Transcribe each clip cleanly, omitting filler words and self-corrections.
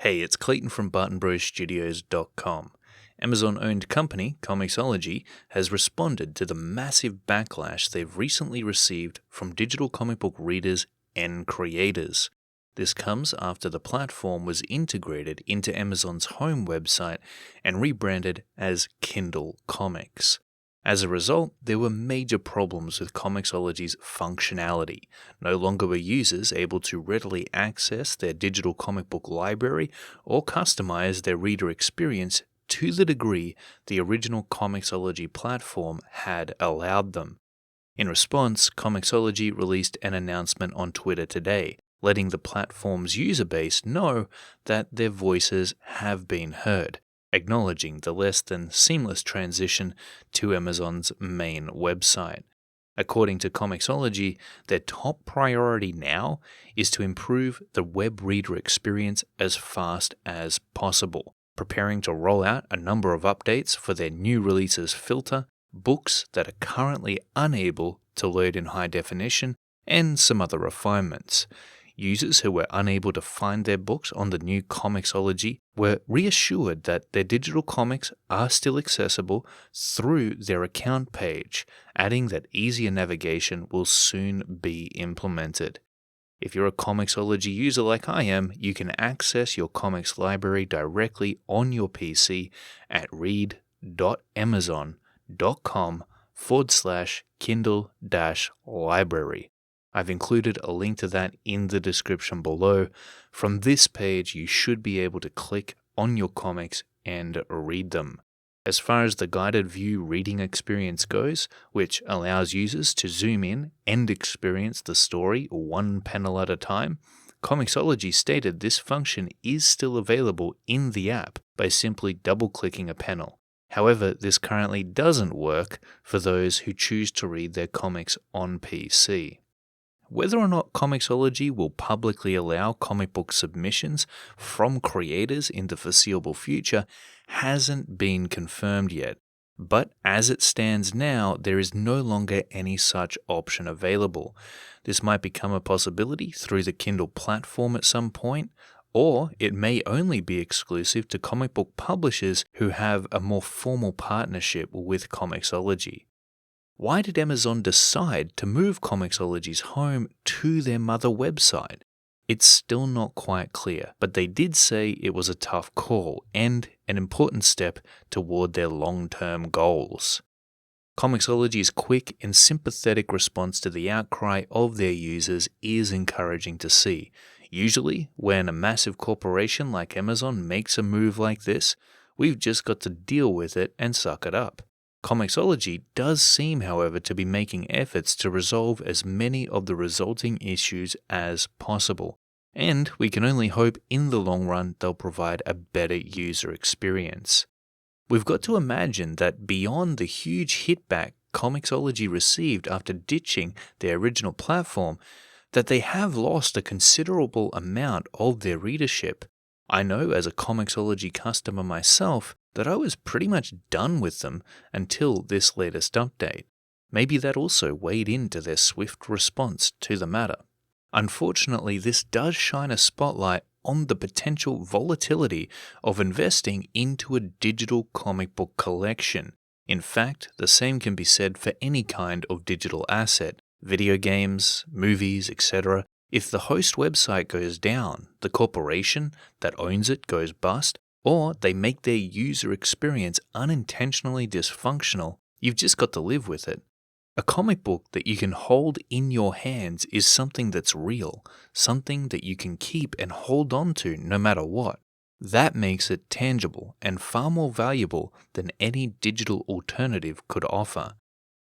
Hey, it's Clayton from BartonBroStudios.com. Amazon-owned company ComiXology has responded to the massive backlash they've recently received from digital comic book readers and creators. This comes after the platform was integrated into Amazon's home website and rebranded as Kindle Comics. As a result, there were major problems with ComiXology's functionality. No longer were users able to readily access their digital comic book library or customize their reader experience to the degree the original ComiXology platform had allowed them. In response, ComiXology released an announcement on Twitter today, letting the platform's user base know that their voices have been heard, acknowledging the less than seamless transition to Amazon's main website. According to ComiXology, their top priority now is to improve the web reader experience as fast as possible, preparing to roll out a number of updates for their new releases filter, books that are currently unable to load in high definition, and some other refinements. Users who were unable to find their books on the new ComiXology were reassured that their digital comics are still accessible through their account page, adding that easier navigation will soon be implemented. If you're a ComiXology user like I am, you can access your comics library directly on your PC at read.amazon.com/Kindle-library. I've included a link to that in the description below. From this page, you should be able to click on your comics and read them. As far as the guided view reading experience goes, which allows users to zoom in and experience the story one panel at a time, ComiXology stated this function is still available in the app by simply double-clicking a panel. However, this currently doesn't work for those who choose to read their comics on PC. Whether or not ComiXology will publicly allow comic book submissions from creators in the foreseeable future hasn't been confirmed yet. But as it stands now, there is no longer any such option available. This might become a possibility through the Kindle platform at some point, or it may only be exclusive to comic book publishers who have a more formal partnership with ComiXology. Why did Amazon decide to move ComiXology's home to their mother website? It's still not quite clear, but they did say it was a tough call and an important step toward their long-term goals. ComiXology's quick and sympathetic response to the outcry of their users is encouraging to see. Usually, when a massive corporation like Amazon makes a move like this, we've just got to deal with it and suck it up. ComiXology does seem, however, to be making efforts to resolve as many of the resulting issues as possible, and we can only hope in the long run they'll provide a better user experience. We've got to imagine that beyond the huge hitback ComiXology received after ditching their original platform, that they have lost a considerable amount of their readership. I know as a ComiXology customer myself that I was pretty much done with them until this latest update. Maybe that also weighed into their swift response to the matter. Unfortunately, this does shine a spotlight on the potential volatility of investing into a digital comic book collection. In fact, the same can be said for any kind of digital asset, video games, movies, etc. If the host website goes down, the corporation that owns it goes bust, or they make their user experience unintentionally dysfunctional, you've just got to live with it. A comic book that you can hold in your hands is something that's real, something that you can keep and hold on to no matter what. That makes it tangible and far more valuable than any digital alternative could offer.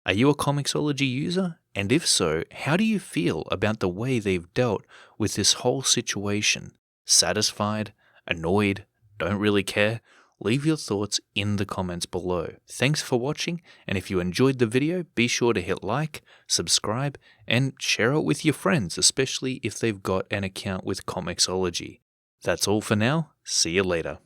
Are you a ComiXology user? And if so, how do you feel about the way they've dealt with this whole situation? Satisfied? Annoyed? Don't really care? Leave your thoughts in the comments below. Thanks for watching, and if you enjoyed the video, be sure to hit like, subscribe, and share it with your friends, especially if they've got an account with ComiXology. That's all for now. See you later.